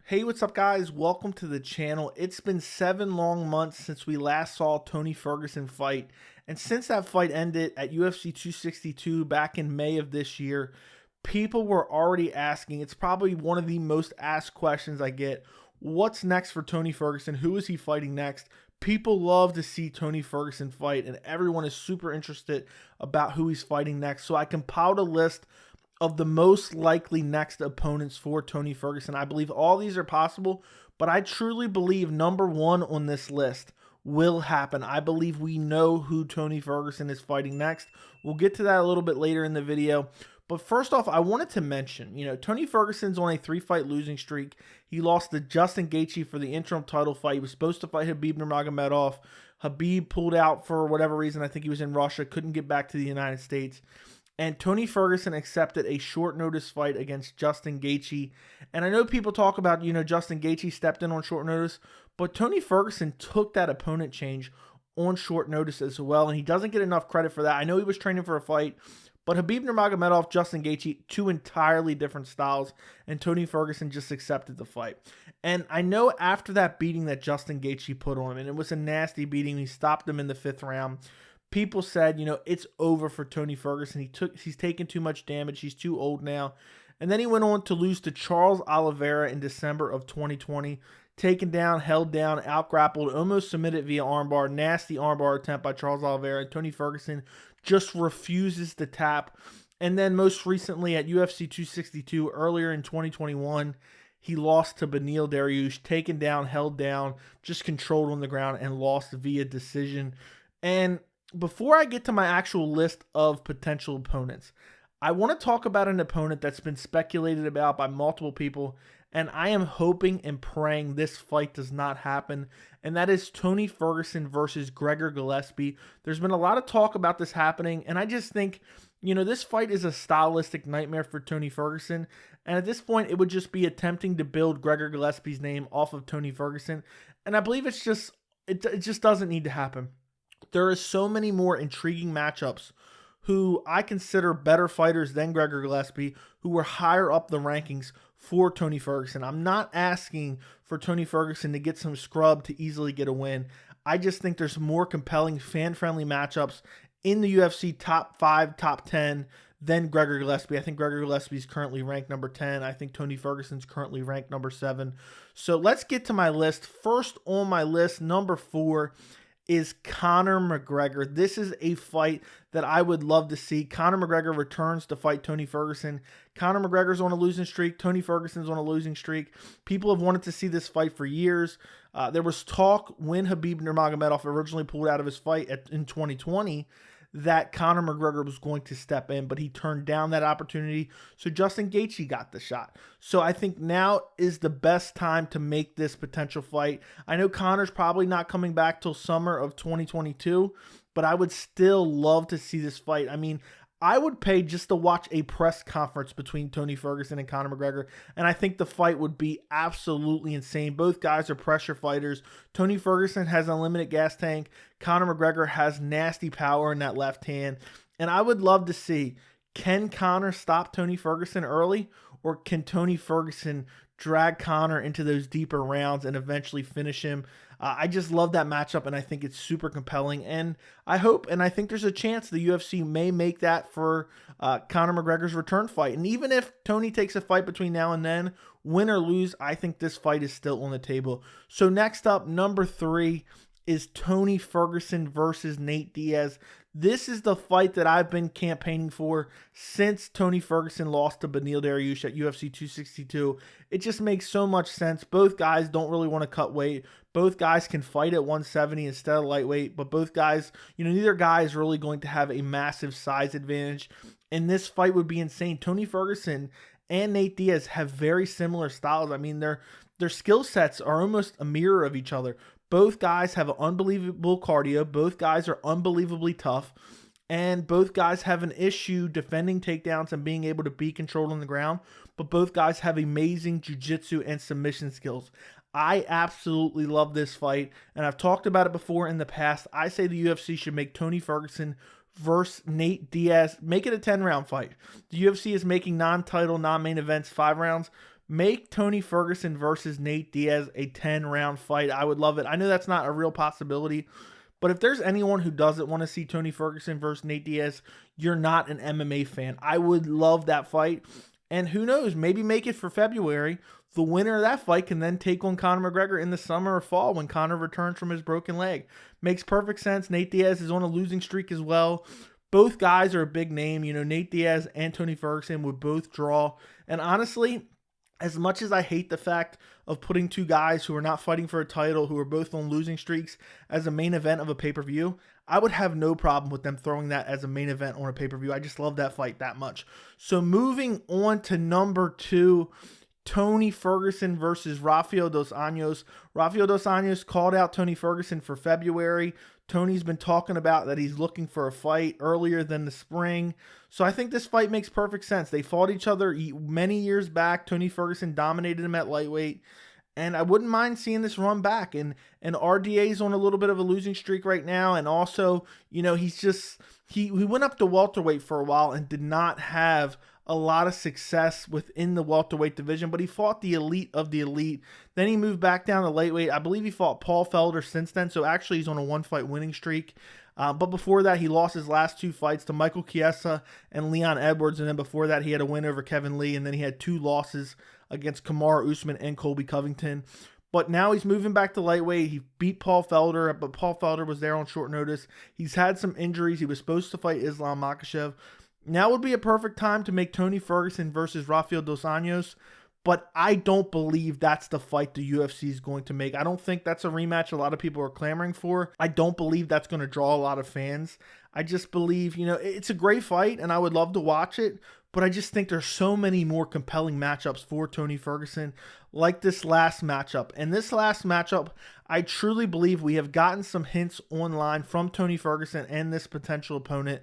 Hey, what's up, guys? Welcome to the channel. It's been 7 long months since we last saw Tony Ferguson fight. And since that fight ended at UFC 262 back in May of this year, people were already asking, it's probably one of the most asked questions I get, what's next for Tony Ferguson? Who is he fighting next? People love to see Tony Ferguson fight, and everyone is super interested about who he's fighting next. So I compiled a list of the most likely next opponents for Tony Ferguson. I believe all these are possible, but I truly believe number one on this list will happen. I believe we know who Tony Ferguson is fighting next. We'll get to that a little bit later in the video. But first off, I wanted to mention, Tony Ferguson's on a 3-fight losing streak. He lost to Justin Gaethje for the interim title fight. He was supposed to fight Khabib Nurmagomedov. Khabib pulled out for whatever reason. I think he was in Russia, couldn't get back to the United States. And Tony Ferguson accepted a short notice fight against Justin Gaethje. And I know people talk about, Justin Gaethje stepped in on short notice, but Tony Ferguson took that opponent change on short notice as well. And he doesn't get enough credit for that. I know he was training for a fight, but Khabib Nurmagomedov, Justin Gaethje, two entirely different styles. And Tony Ferguson just accepted the fight. And I know after that beating that Justin Gaethje put on him, and it was a nasty beating, he stopped him in the 5th round. People said, it's over for Tony Ferguson. He's taken too much damage. He's too old now. And then he went on to lose to Charles Oliveira in December of 2020. Taken down, held down, out-grappled, almost submitted via armbar. Nasty armbar attempt by Charles Oliveira. And Tony Ferguson just refuses to tap. And then most recently at UFC 262, earlier in 2021, he lost to Beneil Dariush. Taken down, held down, just controlled on the ground, and lost via decision. And before I get to my actual list of potential opponents, I want to talk about an opponent that's been speculated about by multiple people, and I am hoping and praying this fight does not happen, and that is Tony Ferguson versus Gregor Gillespie. There's been a lot of talk about this happening, and I just think, this fight is a stylistic nightmare for Tony Ferguson, and at this point, it would just be attempting to build Gregor Gillespie's name off of Tony Ferguson, and I believe it just doesn't need to happen. There are so many more intriguing matchups who I consider better fighters than Gregor Gillespie, who were higher up the rankings for Tony Ferguson. I'm not asking for Tony Ferguson to get some scrub to easily get a win. I just think there's more compelling, fan-friendly matchups in the UFC top 5, top 10 than Gregor Gillespie. I think Gregor Gillespie is currently ranked number 10. I think Tony Ferguson's currently ranked number 7. So let's get to my list. First on my list, number 4, is Conor McGregor. This is a fight that I would love to see. Conor McGregor returns to fight Tony Ferguson. Conor McGregor's on a losing streak. Tony Ferguson's on a losing streak. People have wanted to see this fight for years. There was talk when Khabib Nurmagomedov originally pulled out of his fight in 2020 that Conor McGregor was going to step in, but he turned down that opportunity, so Justin Gaethje got the shot. So I think now is the best time to make this potential fight. I know Conor's probably not coming back till summer of 2022, but I would still love to see this fight. I mean, I would pay just to watch a press conference between Tony Ferguson and Conor McGregor, and I think the fight would be absolutely insane. Both guys are pressure fighters. Tony Ferguson has an unlimited gas tank. Conor McGregor has nasty power in that left hand, and I would love to see, can Conor stop Tony Ferguson early, or can Tony Ferguson drag Conor into those deeper rounds and eventually finish him? I just love that matchup, and I think it's super compelling. And I hope, and I think there's a chance the UFC may make that for Conor McGregor's return fight. And even if Tony takes a fight between now and then, win or lose, I think this fight is still on the table. So next up, number 3 is Tony Ferguson versus Nate Diaz. This is the fight that I've been campaigning for since Tony Ferguson lost to Beneil Dariush at UFC 262. It just makes so much sense. Both guys don't really want to cut weight. Both guys can fight at 170 instead of lightweight, but both guys, neither guy is really going to have a massive size advantage. And this fight would be insane. Tony Ferguson and Nate Diaz have very similar styles. I mean, their skill sets are almost a mirror of each other. Both guys have an unbelievable cardio. Both guys are unbelievably tough. And both guys have an issue defending takedowns and being able to be controlled on the ground. But both guys have amazing jiu-jitsu and submission skills. I absolutely love this fight. And I've talked about it before in the past. I say the UFC should make Tony Ferguson versus Nate Diaz. Make it a 10-round fight. The UFC is making non-title, non-main events 5 rounds. Make Tony Ferguson versus Nate Diaz a 10-round fight. I would love it. I know that's not a real possibility, but if there's anyone who doesn't want to see Tony Ferguson versus Nate Diaz, you're not an MMA fan. I would love that fight. And who knows, maybe make it for February. The winner of that fight can then take on Conor McGregor in the summer or fall when Conor returns from his broken leg. Makes perfect sense. Nate Diaz is on a losing streak as well. Both guys are a big name. You know, Nate Diaz and Tony Ferguson would both draw. And honestly, as much as I hate the fact of putting two guys who are not fighting for a title, who are both on losing streaks, as a main event of a pay-per-view, I would have no problem with them throwing that as a main event on a pay-per-view. I just love that fight that much. So moving on to number 2, Tony Ferguson versus Rafael Dos Anjos. Rafael Dos Anjos called out Tony Ferguson for February. Tony's been talking about that he's looking for a fight earlier than the spring. So I think this fight makes perfect sense. They fought each other many years back. Tony Ferguson dominated him at lightweight. And I wouldn't mind seeing this run back. And RDA's on a little bit of a losing streak right now. And also, you know, he went up to welterweight for a while and did not have a lot of success within the welterweight division, but he fought the elite of the elite. Then he moved back down to lightweight. I believe he fought Paul Felder since then, so actually he's on a 1-fight winning streak. But before that, he lost his last 2 fights to Michael Chiesa and Leon Edwards, and then before that, he had a win over Kevin Lee, and then he had 2 losses against Kamaru Usman and Colby Covington. But now he's moving back to lightweight. He beat Paul Felder, but Paul Felder was there on short notice. He's had some injuries. He was supposed to fight Islam Makhachev. Now would be a perfect time to make Tony Ferguson versus Rafael Dos Anjos, but I don't believe that's the fight the UFC is going to make. I don't think that's a rematch a lot of people are clamoring for. I don't believe that's going to draw a lot of fans. I just believe, you know, it's a great fight and I would love to watch it, but I just think there's so many more compelling matchups for Tony Ferguson, like this last matchup. And this last matchup, I truly believe we have gotten some hints online from Tony Ferguson and this potential opponent.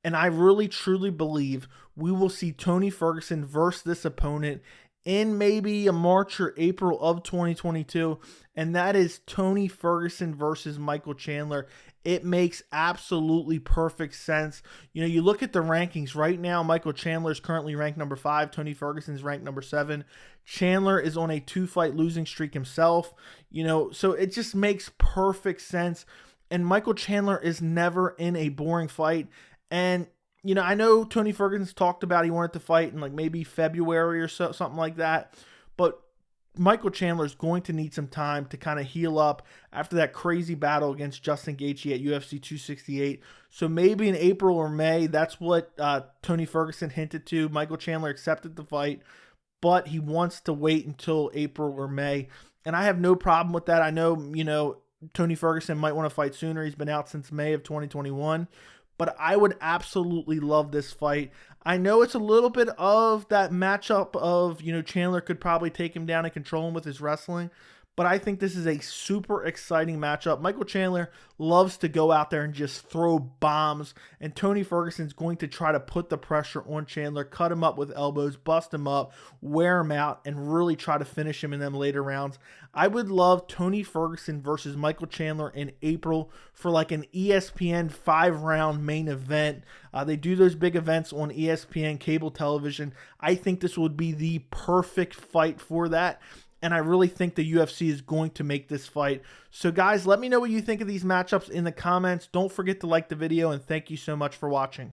And I really, truly believe we will see Tony Ferguson versus this opponent in maybe a March or April of 2022. And that is Tony Ferguson versus Michael Chandler. It makes absolutely perfect sense. You know, you look at the rankings right now, Michael Chandler is currently ranked number 5. Tony Ferguson is ranked number 7. Chandler is on a 2-fight losing streak himself. You know, so it just makes perfect sense. And Michael Chandler is never in a boring fight. And, you know, I know Tony Ferguson's talked about he wanted to fight in like maybe February or so, something like that. But Michael Chandler is going to need some time to kind of heal up after that crazy battle against Justin Gaethje at UFC 268. So maybe in April or May, that's what Tony Ferguson hinted to. Michael Chandler accepted the fight, but he wants to wait until April or May. And I have no problem with that. I know, you know, Tony Ferguson might want to fight sooner. He's been out since May of 2021. But I would absolutely love this fight. I know it's a little bit of that matchup of, you know, Chandler could probably take him down and control him with his wrestling. But I think this is a super exciting matchup. Michael Chandler loves to go out there and just throw bombs. And Tony Ferguson's going to try to put the pressure on Chandler, cut him up with elbows, bust him up, wear him out, and really try to finish him in them later rounds. I would love Tony Ferguson versus Michael Chandler in April for like an ESPN 5-round main event. They do those big events on ESPN cable television. I think this would be the perfect fight for that. And I really think the UFC is going to make this fight. So guys, let me know what you think of these matchups in the comments. Don't forget to like the video, and thank you so much for watching.